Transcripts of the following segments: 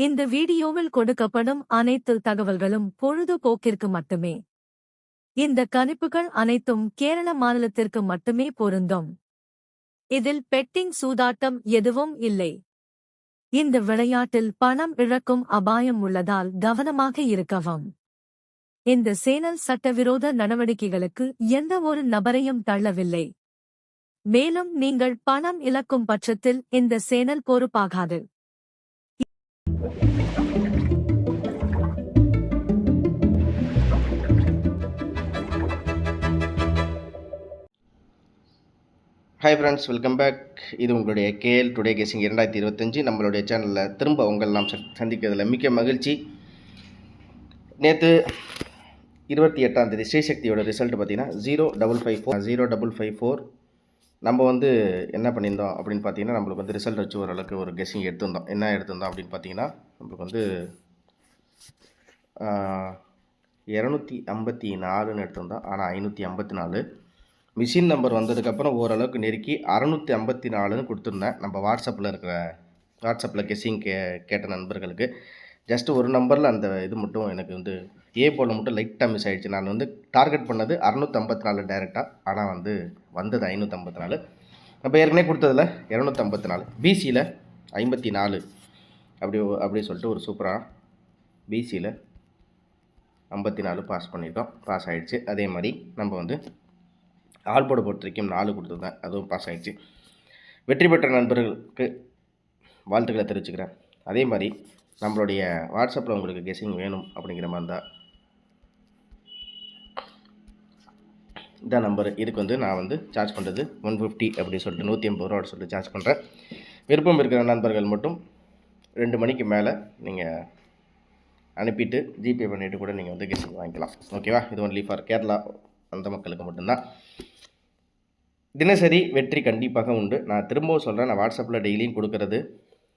இந்த வீடியோவில் கொடுக்கப்படும் அனைத்து தகவல்களும் பொழுதுபோக்கிற்கு மட்டுமே. இந்த கணிப்புகள் அனைத்தும் கேரள மாநிலத்திற்கு மட்டுமே பொருந்தும். இதில் பெட்டிங் சூதாட்டம் எதுவும் இல்லை. இந்த விளையாட்டில் பணம் இழக்கும் அபாயம் உள்ளதால் கவனமாக இருக்கவும். இந்த சேனல் சட்டவிரோத நடவடிக்கைகளுக்கு எந்த ஒரு நபரையும் தள்ளவில்லை. மேலும் நீங்கள் பணம் இழக்கும் பட்சத்தில் இந்த சேனல் பொறுப்பாகாது. Hi friends, welcome back. இது உங்களுடைய கேஎல் டுடே கெஸிங் 2025. நம்மளுடைய சேனலில் திரும்ப உங்கள் நாம் சந்திக்கிறதுல மிக்க மகிழ்ச்சி. நேற்று 28ஆம் தேதி ஸ்ரீசக்தியோட ரிசல்ட் பார்த்தீங்கன்னா 0554 நம்ம என்ன பண்ணியிருந்தோம் அப்படின்னு பார்த்தீங்கன்னா, நம்மளுக்கு ரிசல்ட் வச்சு ஓரளவுக்கு ஒரு கெஸிங் எடுத்திருந்தோம். என்ன எடுத்திருந்தோம் அப்படின்னு பார்த்தீங்கன்னா, நம்மளுக்கு 254ன்னு எடுத்திருந்தோம். ஆனால் 554 மிஷின் நம்பர் வந்ததுக்கப்புறம் ஓரளவுக்கு நெருக்கி 654ன்னு கொடுத்துருந்தேன். நம்ம வாட்ஸ்அப்பில் கெஸ்ஸிங் கேட்ட நண்பர்களுக்கு ஜஸ்ட் ஒரு நம்பரில் அந்த இது மட்டும் எனக்கு ஏ போல் மட்டும் லைட்டாக மிஸ் ஆகிடுச்சு. நான் டார்கெட் பண்ணது 654 டைரெக்டாக, ஆனால் வந்தது 554. நம்ம ஏற்கனவே கொடுத்ததில் 254, பிசியில் 54 அப்படி சொல்லிட்டு ஒரு சூப்பராக பிசியில் 54 பாஸ் பண்ணிட்டோம். பாஸ் ஆகிடுச்சு. அதே மாதிரி நம்ம ஆல் போர்டை பொறுத்த வரைக்கும் 4 கொடுத்துருந்தேன், அதுவும் பாஸ் ஆகிடுச்சு. வெற்றி பெற்ற நண்பர்களுக்கு வாழ்த்துக்களை தெரிவிச்சுக்கிறேன். அதே மாதிரி நம்மளுடைய வாட்ஸ்அப்பில் உங்களுக்கு கெஸிங் வேணும் அப்படிங்கிற மாதிரி தான் இந்த நம்பர். இதுக்கு நான் சார்ஜ் பண்ணுறது 150 அப்படி சொல்லிட்டு 180 ரூபா சொல்லிட்டு சார்ஜ் பண்ணுறேன். விருப்பம் இருக்கிற நண்பர்கள் மட்டும் 2 மணிக்கு மேலே நீங்கள் அனுப்பிட்டு ஜிபே பண்ணிவிட்டு கூட நீங்கள் கெஸிங் வாங்கிக்கலாம். ஓகேவா? இது ஒன்லி ஃபார் கேரளா அந்த மக்களுக்கு மட்டும்தான். தினசரி வெற்றி கண்டிப்பாக உண்டு. நான் திரும்பவும் சொல்கிறேன், நான் வாட்ஸ்அப்பில் டெய்லியும் கொடுக்குறது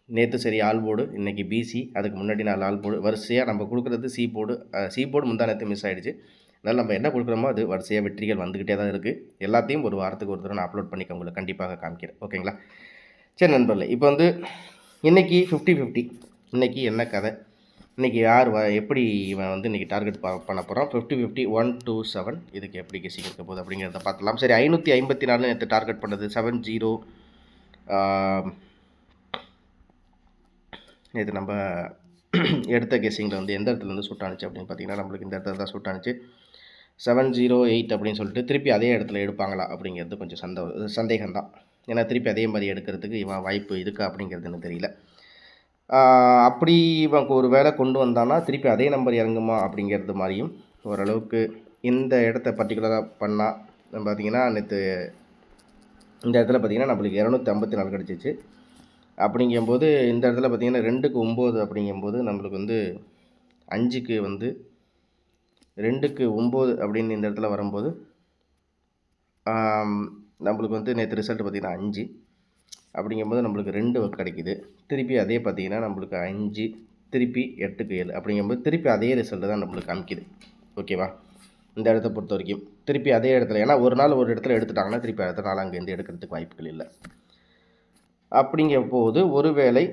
நேற்று சரி ஆல் போர்டு, இன்றைக்கி பிசி, அதுக்கு முன்னாடி 4 ஆல் போர்டு, வரிசையாக நம்ம கொடுக்குறது சி போர்டு முந்தா நேற்று மிஸ் ஆகிடுச்சு. அதனால் நம்ம என்ன கொடுக்குறோமோ அது வரிசையாக வெற்றிகள் வந்துக்கிட்டே தான் இருக்குது. எல்லாத்தையும் ஒரு வாரத்துக்கு ஒரு தடவை நான் அப்லோட் பண்ணிக்க உங்களுக்கு கண்டிப்பாக காமிக்கிறேன். ஓகேங்களா? சரி நண்பர்களே, இப்போ இன்றைக்கி 50-50. இன்றைக்கி என்ன கதை, இன்றைக்கி யார் எப்படி இவன் இன்றைக்கி டார்கெட் பண்ண போகிறோம். 50-50 1 2 7 இதுக்கு எப்படி கெஸிங் இருக்க போகுது அப்படிங்கிறத பார்த்துலாம். சரி, 554 நேற்று டார்கெட் பண்ணது 70. நேற்று நம்ம எடுத்த கெஸிங்கில் எந்த இடத்துலேருந்து சூட் ஆனிச்சு அப்படின்னு பார்த்தீங்கன்னா, நம்மளுக்கு இந்த இடத்துல தான் சூட் ஆனிச்சு. 708 அப்படின்னு சொல்லிட்டு திருப்பி அதே இடத்துல எடுப்பாங்களா அப்படிங்கிறது கொஞ்சம் சந்தேகம்தான். ஏன்னா திருப்பி அதே மாதிரி எடுக்கிறதுக்கு இவன் வாய்ப்பு இருக்கா அப்படிங்கிறது எனக்கு தெரியல. அப்படி இவன் ஒரு வேளை கொண்டு வந்தானா திருப்பி அதே நம்பர் இறங்குமா அப்படிங்கிறது மாதிரியும் ஓரளவுக்கு இந்த இடத்த பர்டிகுலராக பண்ணால் பார்த்திங்கன்னா, நேற்று இந்த இடத்துல பார்த்திங்கன்னா நம்மளுக்கு 254 கிடச்சிச்சு. அப்படிங்கும்போது இந்த இடத்துல பார்த்திங்கன்னா 2க்கு 9 அப்படிங்கும்போது நம்மளுக்கு 5க்கு 2க்கு 9 அப்படின்னு இந்த இடத்துல வரும்போது நம்மளுக்கு நேற்று ரிசல்ட் பார்த்திங்கன்னா 5 அப்படிங்கும்போது நம்மளுக்கு 2 கிடைக்கிது. திருப்பி அதே பார்த்திங்கன்னா நம்மளுக்கு 5 திருப்பி 8க்கு 7 அப்படிங்கும்போது திருப்பி அதே ரிசல்ட்டு தான் நம்மளுக்கு காமிக்குது. ஓகேவா? இந்த இடத்த பொறுத்த வரைக்கும் திருப்பி அதே இடத்துல, ஏன்னா ஒரு நாள் ஒரு இடத்துல எடுத்துட்டாங்கன்னா திருப்பி அடுத்த நாள் அங்கேருந்து எடுக்கிறதுக்கு வாய்ப்புகள் இல்லை. அப்படிங்கும் போது ஒருவேளை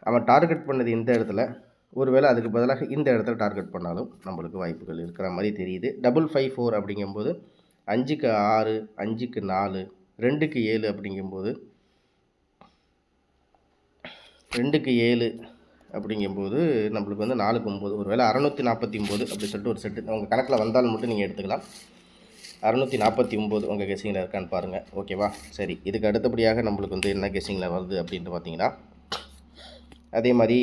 அவன் டார்கெட் பண்ணது இந்த இடத்துல, ஒருவேளை அதுக்கு பதிலாக இந்த இடத்துல டார்கெட் பண்ணாலும் நம்மளுக்கு வாய்ப்புகள் இருக்கிற மாதிரி தெரியுது. 554 அப்படிங்கும்போது 5க்கு 6, 5க்கு 4, 2க்கு 7 அப்படிங்கும்போது 2க்கு 7 அப்படிங்கும்போது நம்மளுக்கு 4க்கு 9, ஒருவேளை 649 அப்படி சொல்லிட்டு ஒரு செட்டு உங்கள் கணக்கில் வந்தாலும் மட்டும் நீங்கள் எடுத்துக்கலாம். 649 உங்கள் கெஸிங்கில் இருக்கான்னு பாருங்கள். ஓகேவா? சரி, இதுக்கு அடுத்தபடியாக நம்மளுக்கு என்ன கெஸிங்கில் வருது அப்படின்ட்டு பார்த்தீங்கன்னா, அதே மாதிரி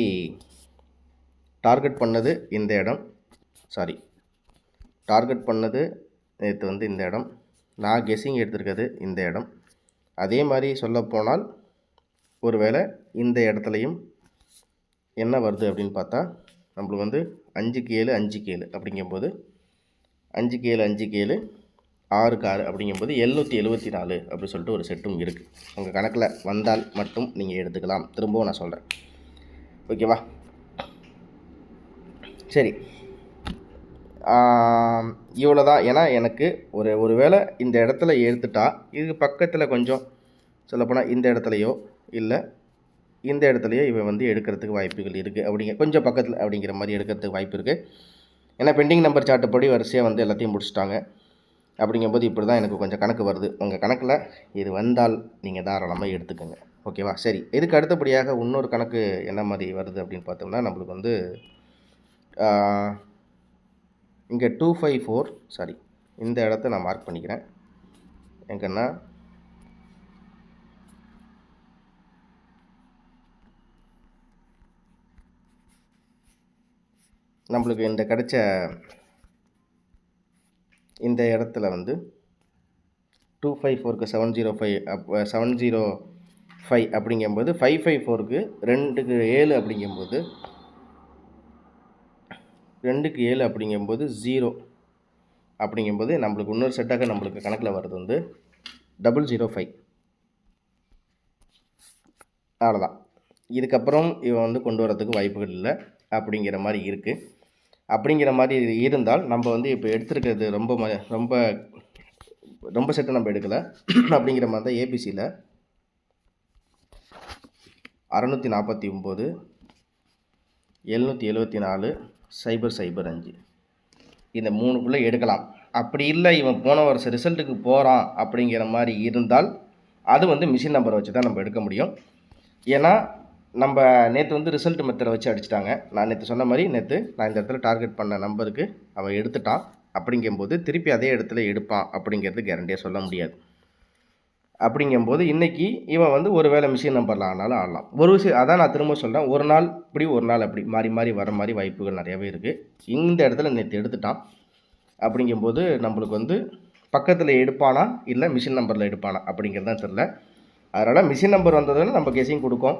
டார்கெட் பண்ணது இந்த இடம், டார்கெட் பண்ணது நேற்று இந்த இடம், நான் கெஸிங் எடுத்திருக்கிறது இந்த இடம். அதே மாதிரி சொல்லப்போனால் ஒருவேளை இந்த இடத்துலையும் என்ன வருது அப்படின்னு பார்த்தா நம்மளுக்கு 5க்கு 7 5க்கு 7 அப்படிங்கும்போது 5க்கு 7 5க்கு 7 6க்கு 6 அப்படிங்கும்போது 774 அப்படி சொல்லிட்டு ஒரு செட்டும் இருக்குது. உங்கள் கணக்கில் வந்தால் மட்டும் நீங்கள் எடுத்துக்கலாம். திரும்பவும் நான் சொல்கிறேன். ஓகேவா? சரி, இவ்வளோ தான். ஏன்னா எனக்கு ஒரு வேளை இந்த இடத்துல எடுத்துட்டா இதுக்கு பக்கத்தில் கொஞ்சம் சொல்லப்போனால் இந்த இடத்துலையோ இல்லை இந்த இடத்துலையே இவன் வந்து எடுக்கிறதுக்கு வாய்ப்புகள் இருக்குது. கொஞ்சம் பக்கத்தில் அப்படிங்கிற மாதிரி எடுக்கிறதுக்கு வாய்ப்பு இருக்குது. ஏன்னா பெண்டிங் நம்பர் சார்ட்டுப்படி வரிசையாக வந்து எல்லாத்தையும் முடிச்சிட்டாங்க. அப்படிங்கும்போது இப்படி தான் எனக்கு கொஞ்சம் கணக்கு வருது. உங்கள் கணக்கில் இது வந்தால் நீங்கள் தாராளமாக எடுத்துக்கோங்க. ஓகேவா? சரி, இதுக்கு அடுத்தபடியாக இன்னொரு கணக்கு என்ன மாதிரி வருது அப்படின்னு பார்த்தோம்னா, நம்மளுக்கு வந்து இங்கே 254 சாரி, இந்த இடத்த நான் மார்க் பண்ணிக்கிறேன். எங்கன்னா நம்மளுக்கு இந்த கிடைச்ச இந்த இடத்துல வந்து 254க்கு 705 அப்போ 705 அப்படிங்கும்போது 554க்கு 2க்கு 7 அப்படிங்கும்போது 2க்கு 7 அப்படிங்கும்போது 0 அப்படிங்கும்போது நம்மளுக்கு இன்னொரு செட்டாக நம்மளுக்கு கணக்கில் வர்றது வந்து 005. அவ்வளோதான். இதுக்கப்புறம் இவன் வந்து கொண்டு வரதுக்கு வாய்ப்புகள் இல்லை அப்படிங்கிற மாதிரி இருக்குது. அப்படிங்கிற மாதிரி இருந்தால் நம்ம வந்து இப்போ எடுத்துருக்கிறது ரொம்ப செட்டு நம்ம எடுக்கலை அப்படிங்கிற மாதிரி தான். ஏபிசியில் 649 774 005 இந்த 3க்குள்ளே எடுக்கலாம். அப்படி இல்லை இவன் போன வருஷம் ரிசல்ட்டுக்கு போகிறான் அப்படிங்கிற மாதிரி இருந்தால் அது வந்து மிஷின் நம்பரை வச்சு தான் நம்ம எடுக்க முடியும். ஏன்னா நம்ம நேற்று வந்து ரிசல்ட் மெத்தடை வச்சு அடிச்சிட்டாங்க. நான் நேற்று சொன்ன மாதிரி நான் இந்த இடத்துல டார்கெட் பண்ண நம்பருக்கு அவன் எடுத்துட்டான். அப்படிங்கும்போது திருப்பி அதே இடத்துல எடுப்பான் அப்படிங்கிறது கேரண்டியாக சொல்ல முடியாது. அப்படிங்கும்போது இன்றைக்கி இவன் வந்து ஒரு வேளை மிஷின் நம்பரில் ஆனாலும் ஆடலாம். அதான் நான் திரும்ப சொல்கிறேன், ஒரு நாள் இப்படி ஒரு நாள் அப்படி மாறி மாறி வர மாதிரி வாய்ப்புகள் நிறையவே இருக்குது. இந்த இடத்துல நேற்று எடுத்துட்டான். அப்படிங்கும்போது நம்மளுக்கு வந்து பக்கத்தில் எடுப்பானா இல்லை மிஷின் நம்பரில் எடுப்பானா அப்படிங்கிறது தான் தெரில. அதனால் மிஷின் நம்பர் வந்ததுன்னு நம்ம கெஸிங் கொடுக்கோம்.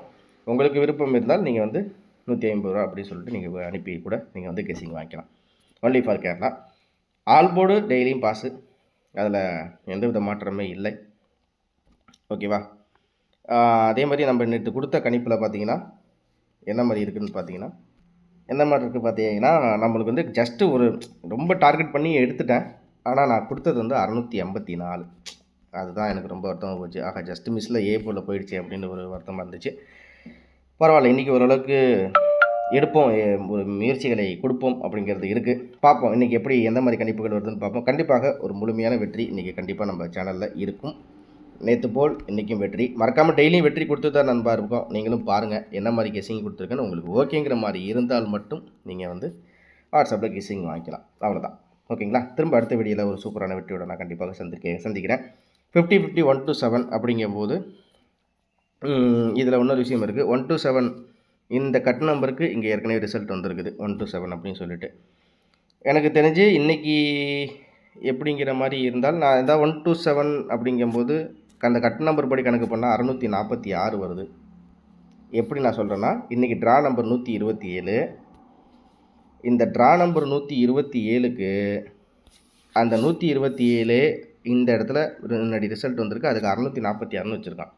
உங்களுக்கு விருப்பம் இருந்தால் நீங்கள் வந்து 150 ரூபா அப்படின்னு சொல்லிட்டு நீங்கள் அனுப்பி கூட நீங்கள் வந்து கெஸிங் வாங்கிக்கலாம். Only for Kerala. All board டெய்லியும் பாஸு, அதில் எந்தவித மாற்றமே இல்லை. ஓகேவா? அதே மாதிரி நம்ம நேற்று கொடுத்த கணிப்பில் பார்த்தீங்கன்னா என்ன மாதிரி இருக்குதுன்னு பார்த்தீங்கன்னா நம்மளுக்கு வந்து ஜஸ்ட்டு ஒரு ரொம்ப டார்கெட் பண்ணி எடுத்துட்டேன். ஆனால் நான் கொடுத்தது வந்து 684. அதுதான் எனக்கு ரொம்ப வருத்தமாக போச்சு. ஆக ஜஸ்ட் மிஸ்ஸில் போல் போயிடுச்சு அப்படின்னு ஒரு வருத்தமாக இருந்துச்சு. பரவாயில்ல, இன்றைக்கி ஓரளவுக்கு எடுப்போம், ஒரு முயற்சிகளை கொடுப்போம் அப்படிங்கிறது இருக்குது. பார்ப்போம் இன்றைக்கி எப்படி எந்த மாதிரி கணிப்புகள் வருதுன்னு பார்ப்போம். கண்டிப்பாக ஒரு முழுமையான வெற்றி இன்றைக்கி கண்டிப்பாக நம்ம சேனலில் இருக்கும். நேற்று போல் இன்றைக்கும் வெற்றி. மறக்காமல் டெய்லியும் வெற்றி கொடுத்து தான் நண்பா இருக்கும். நீங்களும் பாருங்கள் என்ன மாதிரி கெஸிங் கொடுத்துருக்கேன்னு. உங்களுக்கு ஓகேங்கிற மாதிரி இருந்தால் மட்டும் நீங்கள் வந்து வாட்ஸ்அப்பில் கெஸிங் வாங்கிக்கலாம். அவ்வளோதான். ஓகேங்களா? திரும்ப அடுத்த வீடியோவில் ஒரு சூப்பரான வெற்றியோட நான் கண்டிப்பாக சந்திக்கிறேன். 50-50 1-7 அப்படிங்கும்போது இதில் இன்னொரு விஷயம் இருக்குது. 1-7 இந்த கட் நம்பருக்கு இங்கே ஏற்கனவே ரிசல்ட் வந்திருக்குது 1-7 அப்படின்னு சொல்லிட்டு. எனக்கு தெரிஞ்சு இன்றைக்கி எப்படிங்கிற மாதிரி இருந்தால் நான் எதாவது 1-7 அப்படிங்கும்போது அந்த கட் நம்பர் படி கணக்கு பண்ணால் 646 வருது. எப்படி நான் சொல்கிறேன்னா, இன்றைக்கி ட்ரா நம்பர் 127. இந்த ட்ரா நம்பர் 127க்கு அந்த 127 இந்த இடத்துல முன்னாடி ரிசல்ட் வந்திருக்கு. அதுக்கு 646ன்னு வச்சுருக்கான்.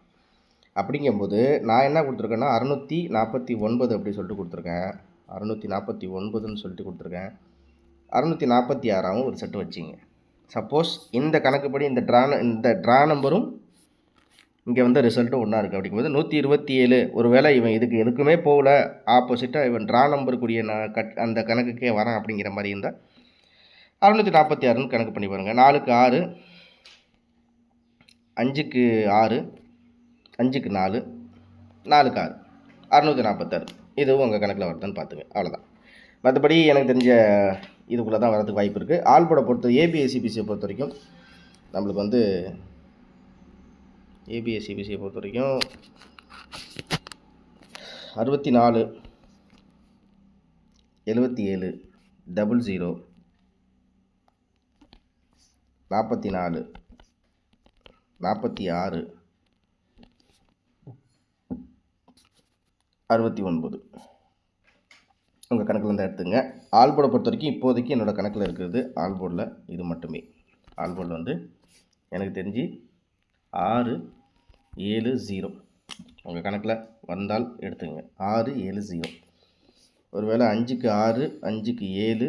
அப்படிங்கும்போது நான் என்ன கொடுத்துருக்கேன்னா 649 அப்படி சொல்லிட்டு கொடுத்துருக்கேன். 649ன்னு சொல்லிட்டு கொடுத்துருக்கேன். 646 ஒரு செட்டு வச்சிங்க. சப்போஸ் இந்த கணக்குப்படி இந்த ட்ரா நம்பரும் இங்கே வந்து ரிசல்ட்டும் ஒன்றா இருக்குது. அப்படிங்கும்போது 127 ஒரு வேளை இவன் எதுக்குமே போகல, ஆப்போசிட்டாக இவன் ட்ரா நம்பருக்குரிய அந்த கணக்குக்கே வரான் அப்படிங்கிற மாதிரி இருந்தால் 646ன்னு கணக்கு பண்ணி பாருங்கள். 4க்கு 6, 5க்கு 6, 5க்கு 4, 4க்கு 6, 646. இதுவும் உங்கள் கணக்கில் வருதுன்னு பார்த்துங்க. அவ்வளோதான். மற்றபடி எனக்கு தெரிஞ்ச இதுக்குள்ளே தான் வரதுக்கு வாய்ப்பு இருக்குது. ஆல்போட ஏபிஎஸ்சிபிசியை பொறுத்த வரைக்கும் நம்மளுக்கு வந்து ஏபிஎஸ்சிபிசியை பொறுத்த வரைக்கும் 64 77 00 44 46 69 உங்கள் கணக்கில் இருந்தால் எடுத்துங்க. ஆல்போர்டை பொறுத்த வரைக்கும் இப்போதைக்கு என்னோடய கணக்கில் இருக்கிறது ஆல்போர்டில் இது மட்டுமே. ஆல்போர்டில் வந்து எனக்கு தெரிஞ்சு 670 உங்கள் கணக்கில் வந்தால் எடுத்துங்க. 670. ஒருவேளை 5க்கு 6, 5க்கு 7,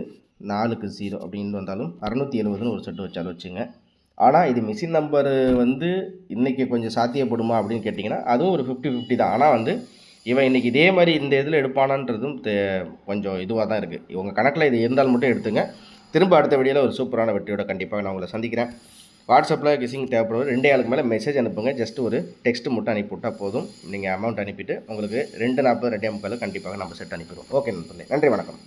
4க்கு 0 அப்படின்னு வந்தாலும் 670ன்னு ஒரு செட்டு வச்சாலும் வச்சுங்க. ஆனால் இது மிஷின் நம்பரு வந்து இன்றைக்கி கொஞ்சம் சாத்தியப்படுமா அப்படின்னு கேட்டிங்கன்னா அதுவும் ஒரு 50-50 தான். ஆனால் வந்து இவன் இன்றைக்கி இதே மாதிரி இந்த இதில் எடுப்பானான்றதும் கொஞ்சம் இதுவாக தான் இருக்குது. உங்கள் கணக்கில் இது இருந்தால் மட்டும் எடுத்துங்க. திரும்ப அடுத்த வீடியோவில் ஒரு சூப்பரான வெற்றியோட கண்டிப்பாக நான் உங்களை சந்திக்கிறேன். வாட்ஸ்அப்பில் கிசிங் தேவைப்படுவது 2 ஆளுக்கு மேலே மெசேஜ் அனுப்புங்க. ஜஸ்ட் ஒரு டெக்ஸ்ட் மட்டும் அனுப்பிவிட்டால் போதும். நீங்கள் அமௌண்ட் அனுப்பிட்டு உங்களுக்கு 2:40 2:45 கண்டிப்பாக நம்ம செட் அனுப்பிடுவோம். ஓகே நண்பர்களே, நன்றி, வணக்கம்.